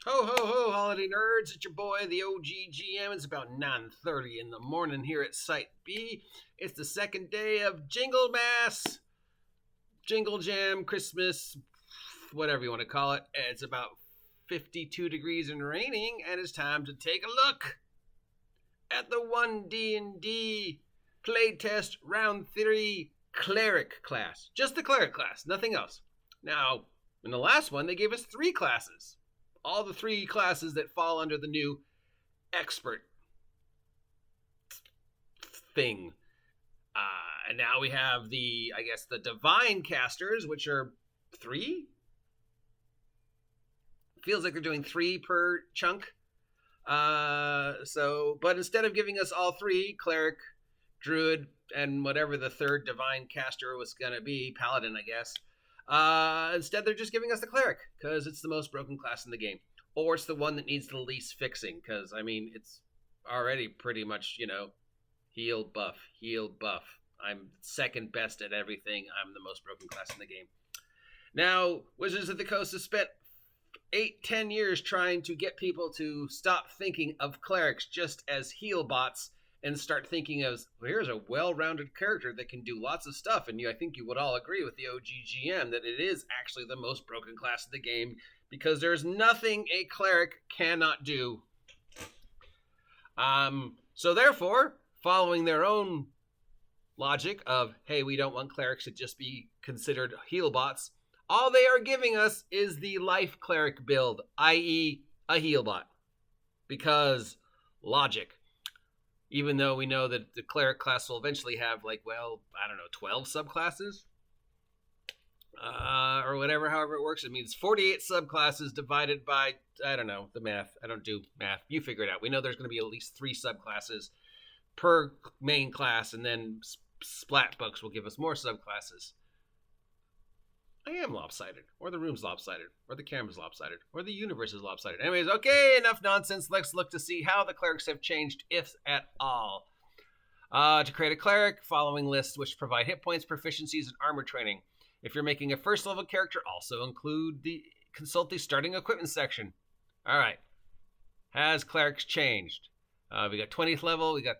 Ho, ho, ho, holiday nerds. It's your boy, the OGGM. It's about 9:30 in the morning here at Site B. It's the second day of Jingle Mass, Jingle Jam, Christmas, whatever you want to call it. It's about 52 degrees and raining, and it's time to take a look at the ONE D&D Playtest Round 3 Cleric class. Just the Cleric class, nothing else. Now, in the last one, they gave us 3 classes. All the 3 classes that fall under the new expert thing. And now we have the divine casters, which are 3. Feels like they're doing 3 per chunk. But instead of giving us all 3, cleric, druid, and whatever the third divine caster was going to be, paladin, I guess. Instead, they're just giving us the cleric, because it's the most broken class in the game. Or it's the one that needs the least fixing, because, it's already pretty much, heal, buff. I'm second best at everything. I'm the most broken class in the game. Now, Wizards of the Coast has spent 8-10 years trying to get people to stop thinking of clerics just as heal bots and start thinking of, well, here's a well-rounded character that can do lots of stuff. And I think you would all agree with the OGGM that it is actually the most broken class of the game because there's nothing a cleric cannot do. So therefore, following their own logic of, hey, we don't want clerics to just be considered heal bots, all they are giving us is the life cleric build, i.e. a heal bot. Because logic. Even though we know that the cleric class will eventually have 12 subclasses? Or whatever, however it works. It means 48 subclasses divided by, the math. I don't do math. You figure it out. We know there's going to be at least 3 subclasses per main class, and then splat books will give us more subclasses. I am lopsided, or the room's lopsided, or the camera's lopsided, or the universe is lopsided. Anyways, okay, enough nonsense. Let's look to see how the clerics have changed, if at all. To create a cleric, following lists which provide hit points, proficiencies, and armor training. If you're making a first level character, also consult the starting equipment section. All right. Has clerics changed? We got 20th level. We got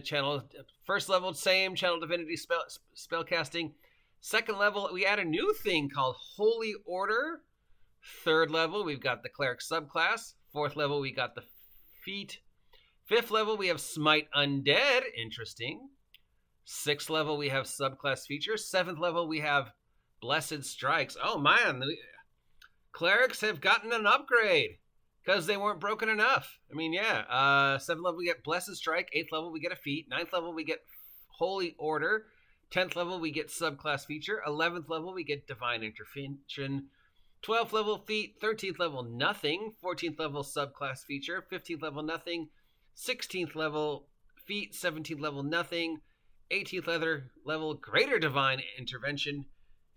channel first level, same channel divinity spell casting. Second level, we add a new thing called Holy Order. Third level, we've got the Cleric subclass. Fourth level, we got the Feat. Fifth level, we have Smite Undead. Interesting. Sixth level, we have subclass features. Seventh level, we have Blessed Strikes. Oh man, the Clerics have gotten an upgrade because they weren't broken enough. Seventh level, we get Blessed Strike. Eighth level, we get a Feat. Ninth level, we get Holy Order. 10th level, we get subclass feature. 11th level, we get divine intervention. 12th level, feat. 13th level, nothing. 14th level, subclass feature. 15th level, nothing. 16th level, feat. 17th level, nothing. 18th level, greater divine intervention.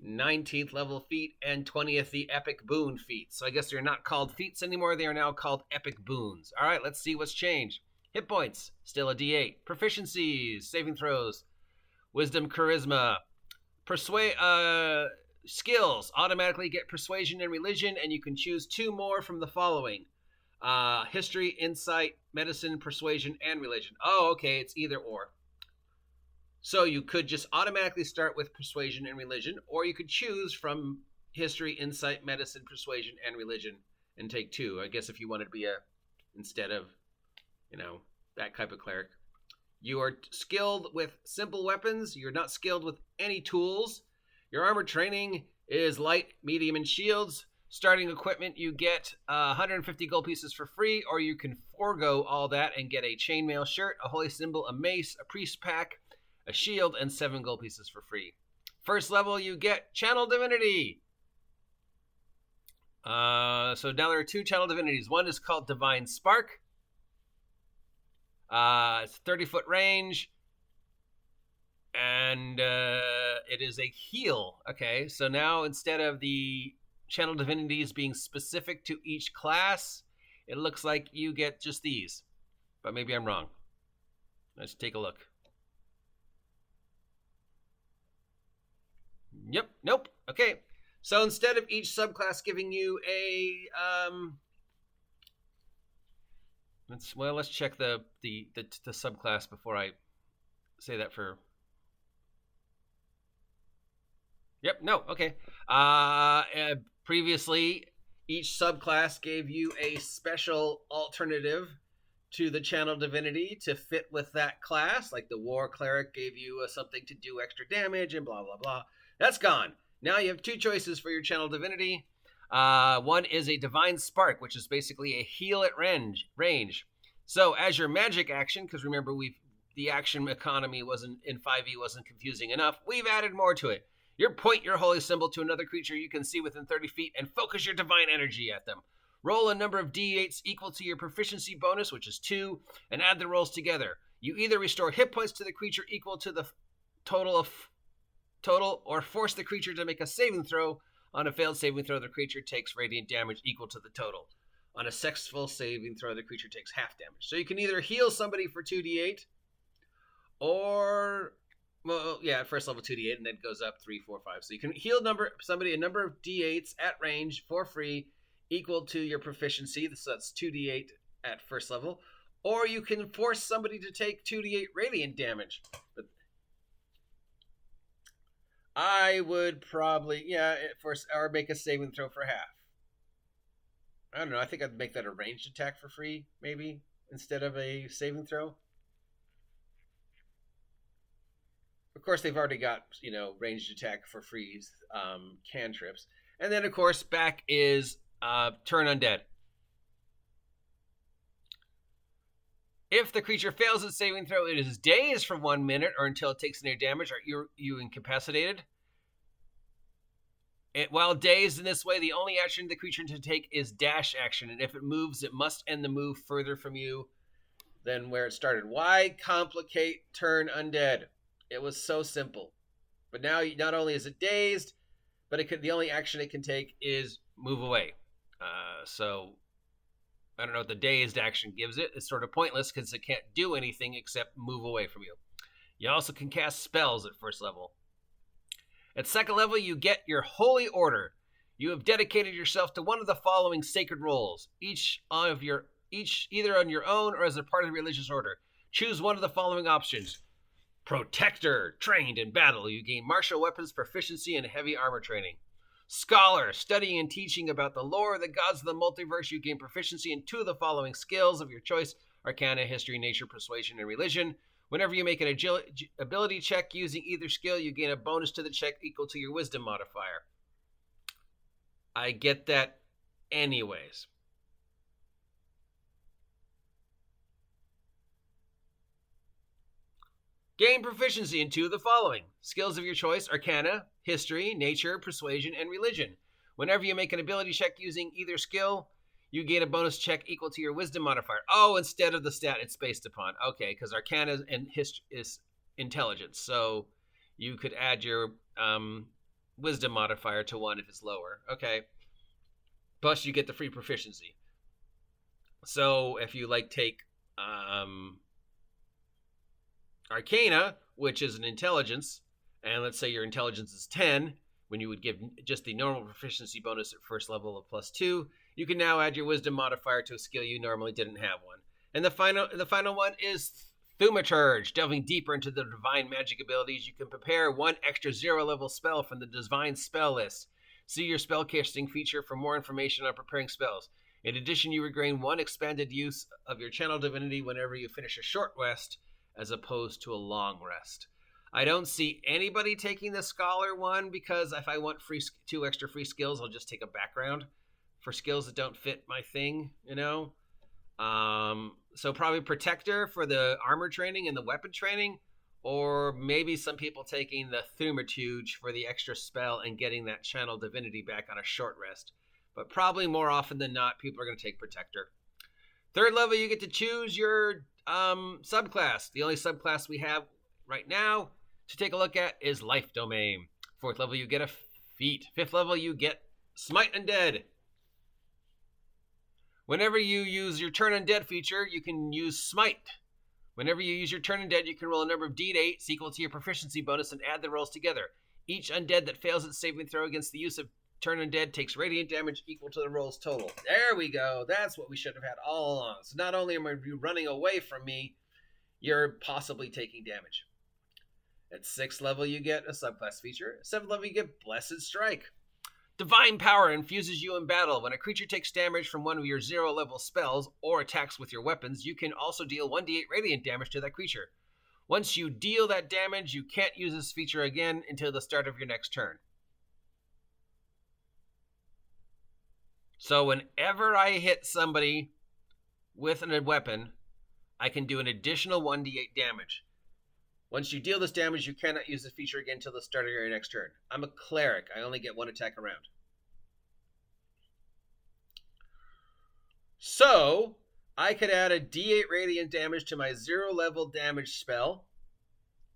19th level, feat. And 20th, the epic boon feat. So I guess they're not called feats anymore. They are now called epic boons. All right, let's see what's changed. Hit points, still a D8. Proficiencies, saving throws. Wisdom, charisma, skills, automatically get persuasion and religion, and you can choose 2 more from the following. History, insight, medicine, persuasion, and religion. Oh, okay, it's either or. So you could just automatically start with persuasion and religion, or you could choose from history, insight, medicine, persuasion, and religion, and take 2. I guess if you wanted to be instead of, that type of cleric. You are skilled with simple weapons. You're not skilled with any tools. Your armor training is light, medium, and shields. Starting equipment, you get 150 gold pieces for free, or you can forego all that and get a chainmail shirt, a holy symbol, a mace, a priest pack, a shield, and 7 gold pieces for free. First level, you get channel divinity. So now there are 2 channel divinities. One is called Divine Spark. It's 30-foot range, and it is a heal. Okay, so now instead of the channel divinities being specific to each class, it looks like you get just these. But maybe I'm wrong. Let's take a look. Yep, nope. Okay, so instead of each subclass giving you a Let's check the subclass before I say that for. Yep. No. Okay. Previously, each subclass gave you a special alternative to the channel divinity to fit with that class. Like the war cleric gave you something to do extra damage and blah blah blah. That's gone. Now you have two choices for your channel divinity. One is a divine spark, which is basically a heal at range. So as your magic action, because remember the action economy wasn't in 5e wasn't confusing enough. We've added more to it. You point your holy symbol to another creature you can see within 30 feet and focus your divine energy at them. Roll a number of d8s equal to your proficiency bonus, which is 2, and add the rolls together. You either restore hit points to the creature equal to the total, or force the creature to make a saving throw. On a failed saving throw, the creature takes radiant damage equal to the total. On a successful saving throw, the creature takes half damage. So you can either heal somebody for 2d8, or... Well, yeah, at first level 2d8, and then it goes up 3, 4, 5. So you can heal somebody a number of d8s at range for free, equal to your proficiency. So that's 2d8 at first level. Or you can force somebody to take 2d8 radiant damage. But I would probably, or make a saving throw for half. I don't know. I think I'd make that a ranged attack for free, maybe, instead of a saving throw. Of course, they've already got, ranged attack for free cantrips. And then, of course, back is turn undead. If the creature fails its saving throw, it is dazed for 1 minute or until it takes near damage, or you incapacitated. While dazed in this way, the only action the creature can take is dash action, and if it moves, it must end the move further from you than where it started. Why complicate turn undead? It was so simple. But now, not only is it dazed, but the only action it can take is move away. So, I don't know what the dazed action gives it. It's sort of pointless because it can't do anything except move away from you. You also can cast spells at first level. At second level, you get your Holy Order. You have dedicated yourself to one of the following sacred roles, each either on your own or as a part of the religious order. Choose one of the following options. Protector, trained in battle. You gain martial weapons proficiency and heavy armor training. Scholar, studying and teaching about the lore of the gods of the multiverse. You gain proficiency in 2 of the following skills of your choice: Arcana, History, Nature, Persuasion, and Religion. Whenever you make an ability check using either skill, you gain a bonus to the check equal to your Wisdom modifier. I get that anyways. Gain proficiency in 2 of the following. Skills of your choice: Arcana, History, Nature, Persuasion, and Religion. Whenever you make an ability check using either skill, you gain a bonus check equal to your Wisdom modifier. Oh, instead of the stat it's based upon. Okay, because Arcana and History is Intelligence. So you could add your Wisdom modifier to 1 if it's lower. Okay. Plus you get the free proficiency. So if you take Arcana, which is an intelligence, and let's say your intelligence is 10, when you would give just the normal proficiency bonus at first level of +2, you can now add your Wisdom modifier to a skill you normally didn't have one. And the final one is Thaumaturge. Delving deeper into the divine magic abilities, you can prepare 1 extra 0-level spell from the divine spell list. See your spellcasting feature for more information on preparing spells. In addition, you regain 1 expanded use of your channel divinity whenever you finish a short rest, as opposed to a long rest. I don't see anybody taking the Scholar one, because if I want 2 extra free skills, I'll just take a background for skills that don't fit my thing, So probably Protector for the armor training and the weapon training, or maybe some people taking the Thaumaturge for the extra spell and getting that channel divinity back on a short rest. But probably more often than not, people are going to take Protector. Third level, you get to choose your subclass. The only subclass we have right now to take a look at is Life Domain. 4th level, you get a feat. 5th level, you get Smite Undead. Whenever you use your Turn Undead feature, you can use Smite. Whenever you use your Turn Undead, you can roll a number of d8s equal to your proficiency bonus and add the rolls together. Each undead that fails its saving throw against the use of turn undead takes radiant damage equal to the roll's total. There we go. That's what we should have had all along. So not only am you running away from me, you're possibly taking damage. At 6th level, you get a subclass feature. 7th level, you get Blessed Strike. Divine Power infuses you in battle. When a creature takes damage from one of your 0-level spells or attacks with your weapons, you can also deal 1d8 radiant damage to that creature. Once you deal that damage, you can't use this feature again until the start of your next turn. So whenever I hit somebody with a weapon, I can do an additional 1d8 damage. Once you deal this damage, you cannot use this feature again until the start of your next turn. I'm a cleric. I only get one attack a round. So, I could add a d8 radiant damage to my 0-level damage spell,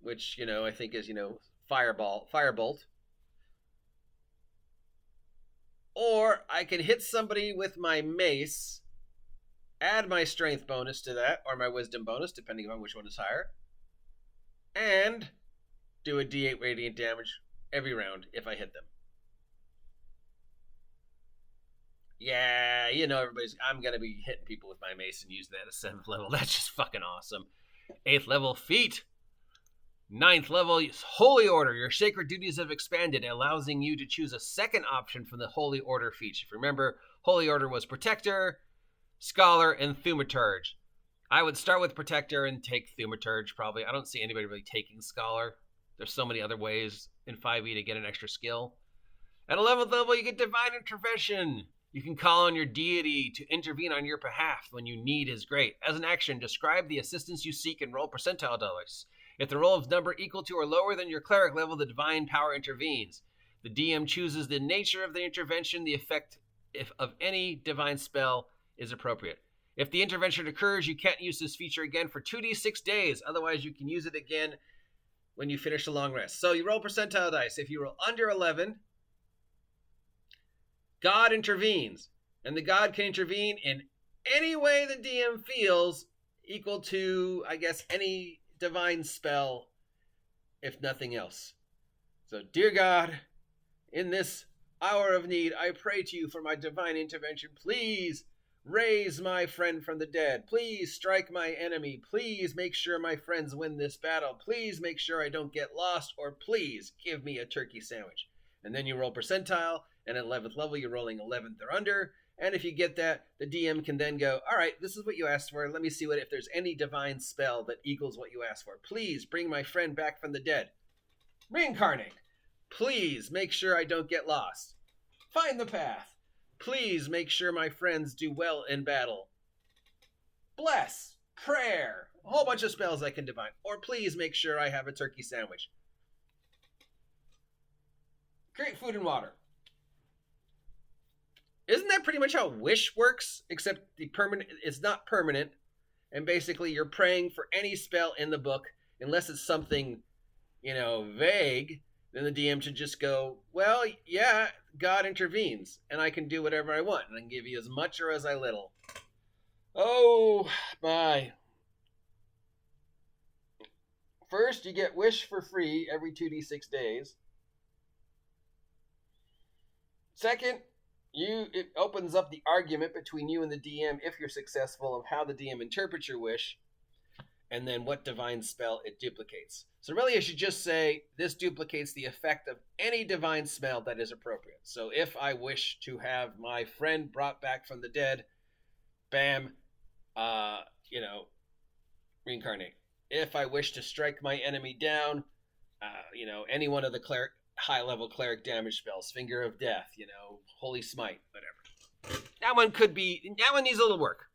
which, I think is, Firebolt. Or I can hit somebody with my mace, add my strength bonus to that, or my wisdom bonus, depending on which one is higher, and do a d8 radiant damage every round if I hit them. Yeah, I'm going to be hitting people with my mace and using that at 7th level. That's just fucking awesome. 8th level, Feet. 9th level, Holy Order. Your sacred duties have expanded, allowing you to choose a second option from the Holy Order feat. If you remember, Holy Order was Protector, Scholar, and Thaumaturge. I would start with Protector and take Thaumaturge, probably. I don't see anybody really taking Scholar. There's so many other ways in 5e to get an extra skill. At 11th level, you get Divine Intervention. You can call on your deity to intervene on your behalf when you need his great. As an action, describe the assistance you seek and roll percentile dice. If the roll of number equal to or lower than your cleric level, the divine power intervenes. The DM chooses the nature of the intervention, the effect of any divine spell is appropriate. If the intervention occurs, you can't use this feature again for 2d6 days. Otherwise, you can use it again when you finish a long rest. So you roll percentile dice. If you roll under 11, God intervenes. And the God can intervene in any way the DM feels equal to, any divine spell, if nothing else. So, dear God, in this hour of need, I pray to you for my divine intervention. Please raise my friend from the dead. Please strike my enemy. Please make sure my friends win this battle. Please make sure I don't get lost, or please give me a turkey sandwich. And then you roll percentile, and at 11th level, you're rolling 11th or under. And if you get that, the DM can then go, all right, this is what you asked for. Let me see if there's any divine spell that equals what you asked for. Please bring my friend back from the dead. Reincarnate. Please make sure I don't get lost. Find the path. Please make sure my friends do well in battle. Bless. Prayer. A whole bunch of spells I can divine. Or please make sure I have a turkey sandwich. Create food and water. Isn't that pretty much how Wish works? Except it's not permanent. And basically you're praying for any spell in the book. Unless it's something, vague. Then the DM should just go, well, yeah, God intervenes. And I can do whatever I want. And I can give you as much or as I little. Oh, my. First, you get Wish for free every 2d6 days. Second, it opens up the argument between you and the DM, if you're successful, of how the DM interprets your wish, and then what divine spell it duplicates. So really, I should just say, this duplicates the effect of any divine spell that is appropriate. So if I wish to have my friend brought back from the dead, bam, reincarnate. If I wish to strike my enemy down, any one of the high-level cleric damage spells, Finger of Death, Holy Smite, whatever. That one needs a little work.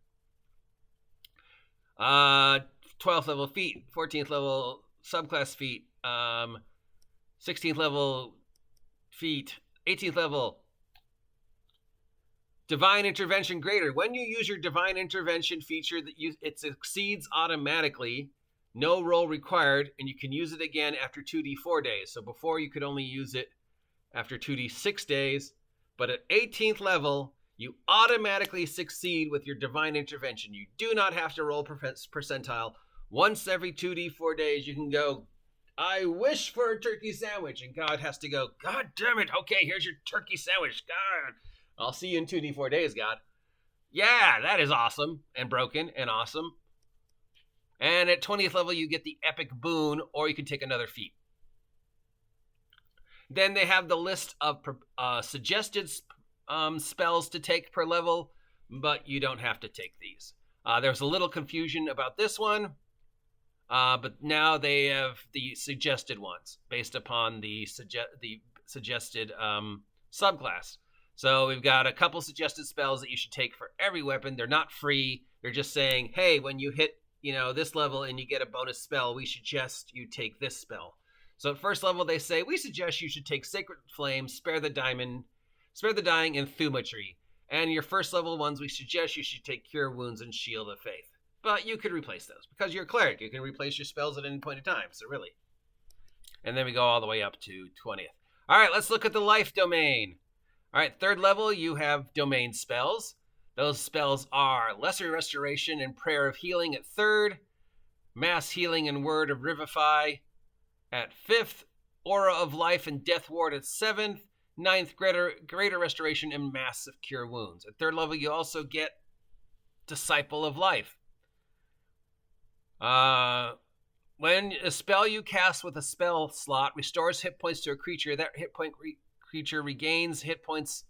12th level feat, 14th level subclass feat, 16th level feat, 18th level Divine Intervention Greater. When you use your Divine Intervention feature, it succeeds automatically. No roll required, and you can use it again after 2d4 days. So before you could only use it after 2d6 days, but at 18th level, you automatically succeed with your Divine Intervention. You do not have to roll percentile. Once every 2d4 days, you can go, I wish for a turkey sandwich. And God has to go, God damn it. Okay, here's your turkey sandwich. God, I'll see you in 2d4 days, God. Yeah, that is awesome and broken and awesome. And at 20th level, you get the epic boon, or you can take another feat. Then they have the list of suggested spells to take per level, but you don't have to take these. There's a little confusion about this one, but now they have the suggested ones based upon the suggested subclass. So we've got a couple suggested spells that you should take for every weapon. They're not free. They're just saying, hey, when you hit this level and you get a bonus spell, we suggest you take this spell. So at first level, they say, we suggest you should take Sacred Flame, Spare the Dying, and Thumetry. And your first level ones, we suggest you should take Cure Wounds and Shield of Faith. But you could replace those because you're a cleric. You can replace your spells at any point in time, so really. And then we go all the way up to 20th. All right, let's look at the life domain. All right, third level, you have domain spells. Those spells are Lesser Restoration and Prayer of Healing at 3rd, Mass Healing and Word of Revivify at 5th, Aura of Life and Death Ward at 7th, 9th, Greater Restoration and Massive Cure Wounds. At 3rd level, you also get Disciple of Life. When a spell you cast with a spell slot restores hit points to a creature, that creature regains hit points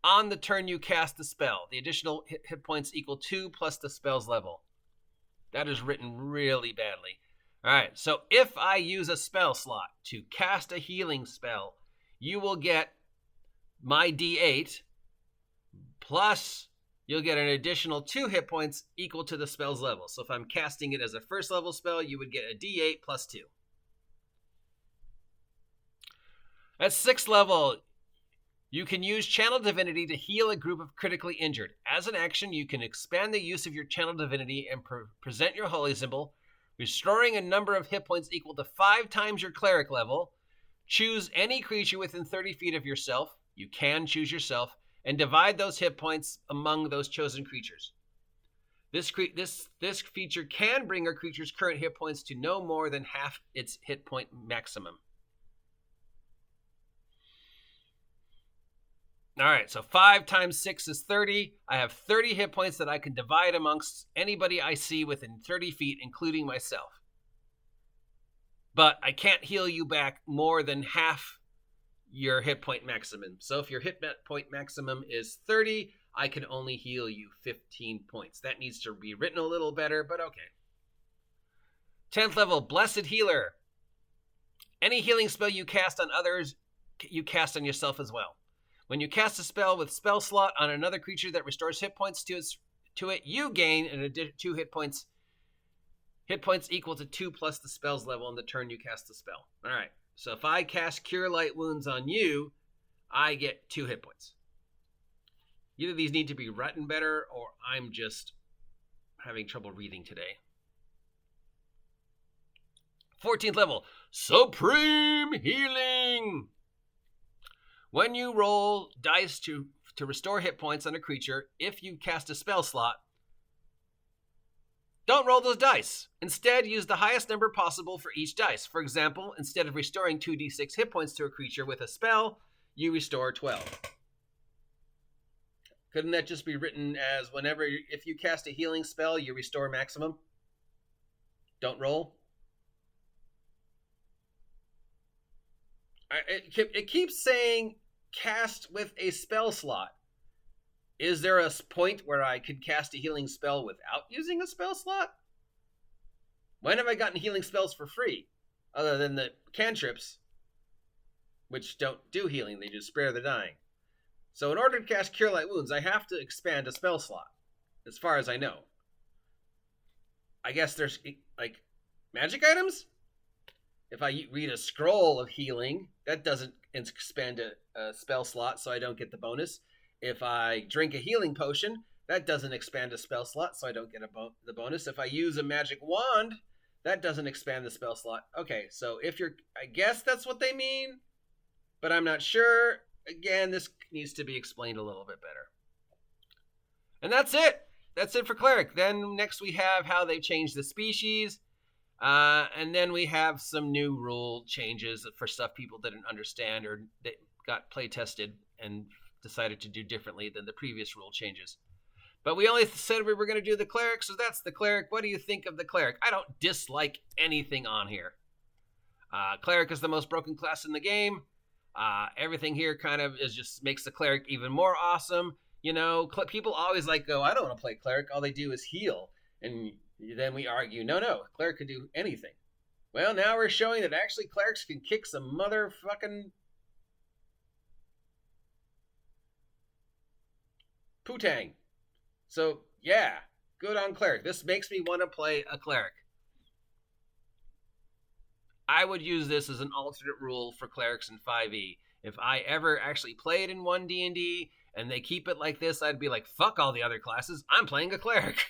on the turn you cast the spell. The additional hit points equal 2 plus the spell's level. That is written really badly. All right, so if I use a spell slot to cast a healing spell, you will get my D8 plus you'll get an additional 2 hit points equal to the spell's level. So if I'm casting it as a first level spell, you would get a D8 plus 2. At 6th level, you can use Channel Divinity to heal a group of critically injured. As an action, you can expand the use of your Channel Divinity and present your holy symbol, restoring a number of hit points equal to 5 times your cleric level. Choose any creature within 30 feet of yourself. You can choose yourself, and divide those hit points among those chosen creatures. This feature can bring a creature's current hit points to no more than half its hit point maximum. All right, so 5 times 6 is 30. I have 30 hit points that I can divide amongst anybody I see within 30 feet, including myself. But I can't heal you back more than half your hit point maximum. So if your hit point maximum is 30, I can only heal you 15 points. That needs to be written a little better, but okay. 10th level, Blessed Healer. Any healing spell you cast on others, you cast on yourself as well. When you cast a spell with spell slot on another creature that restores hit points to it, you gain an additional 2 hit points. Hit points equal to 2 plus the spell's level on the turn you cast the spell. All right. So if I cast Cure Light Wounds on you, I get 2 hit points. Either these need to be written better, or I'm just having trouble reading today. 14th level, Supreme Healing. When you roll dice to restore hit points on a creature, if you cast a spell slot, don't roll those dice. Instead, use the highest number possible for each dice. For example, instead of restoring 2d6 hit points to a creature with a spell, you restore 12. Couldn't that just be written as if you cast a healing spell, you restore maximum? Don't roll? It keeps saying cast with a spell slot. Is there a point where I could cast a healing spell without using a spell slot? When have I gotten healing spells for free? Other than the cantrips, which don't do healing, they just spare the dying. So in order to cast Cure Light Wounds, I have to expand a spell slot, as far as I know. I guess there's, like, magic items? If I read a scroll of healing, that doesn't expand a spell slot, so I don't get the bonus. If I drink a healing potion, that doesn't expand a spell slot, so I don't get the bonus. If I use a magic wand, that doesn't expand the spell slot. Okay, so I guess that's what they mean, but I'm not sure. Again, this needs to be explained a little bit better. And that's it. That's it for Cleric. Then next we have how they've changed the species. And then we have some new rule changes for stuff people didn't understand or they got play tested and decided to do differently than the previous rule changes. But we only said we were going to do the Cleric, so that's the Cleric. What do you think of the Cleric? I don't dislike anything on here. Cleric is the most broken class in the game. Everything here kind of is just makes the Cleric even more awesome. You know, people always like go, I don't want to play Cleric. All they do is heal. And then we argue, no, Cleric can do anything. Well, now we're showing that actually Clerics can kick some motherfucking putang. So, yeah, good on Cleric. This makes me want to play a Cleric. I would use this as an alternate rule for Clerics in 5e. If I ever actually played in ONE D&D and they keep it like this, I'd be like, fuck all the other classes. I'm playing a Cleric.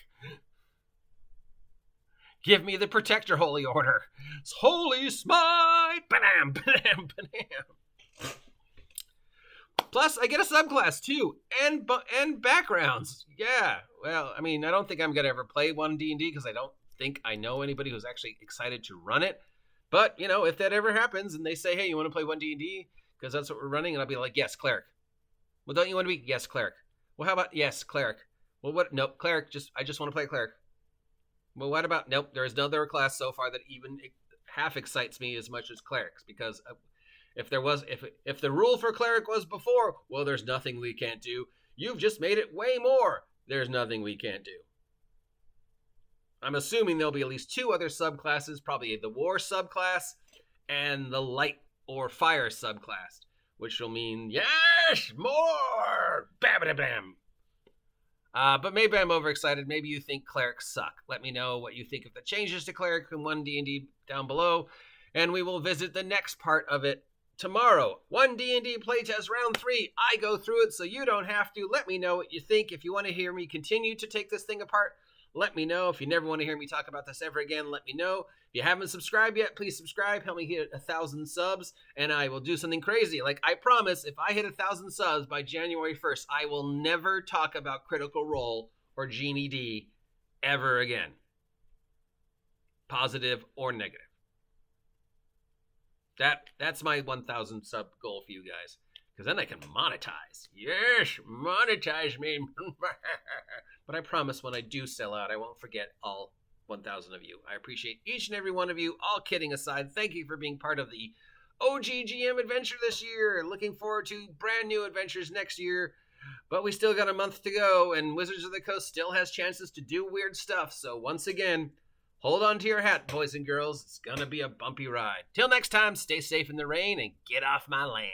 Give me the Protector Holy Order. Holy Smite! Ba-dam, ba-dam, ba-dam. Plus, I get a subclass too, and backgrounds. Yeah, well, I mean, I don't think I'm gonna ever play ONE D&D because I don't think I know anybody who's actually excited to run it. But you know, if that ever happens and they say, "Hey, you want to play ONE D&D?" because that's what we're running, and I'll be like, "Yes, Cleric." Well, don't you want to be? Yes, Cleric. Well, how about yes, Cleric? Well, what? Nope, Cleric. I just want to play Cleric. Well, what about? Nope, there is no other class so far that even half excites me as much as Clerics because. If the rule for Cleric was before, well, there's nothing we can't do. You've just made it way more. There's nothing we can't do. I'm assuming there'll be at least two other subclasses, probably the War subclass and the Light or Fire subclass, which will mean, yes, more! Bam-a-da-bam! But maybe I'm overexcited. Maybe you think Clerics suck. Let me know what you think of the changes to Cleric in ONE D&D down below, and we will visit the next part of it tomorrow. ONE D&D Playtest Round 3. I go through it so you don't have to. Let me know what you think. If you want to hear me continue to take this thing apart, let me know. If you never want to hear me talk about this ever again, let me know. If you haven't subscribed yet, please subscribe. Help me hit 1,000 subs, and I will do something crazy. Like, I promise, if I hit 1,000 subs by January 1st, I will never talk about Critical Role or Genie D ever again. Positive or negative. That's my 1,000 sub goal for you guys. Because then I can monetize. Yes, monetize me. But I promise when I do sell out, I won't forget all 1,000 of you. I appreciate each and every one of you. All kidding aside, thank you for being part of the OGGM adventure this year. Looking forward to brand new adventures next year. But we still got a month to go, and Wizards of the Coast still has chances to do weird stuff. So once again, hold on to your hat, boys and girls. It's going to be a bumpy ride. Till next time, stay safe in the rain and get off my land.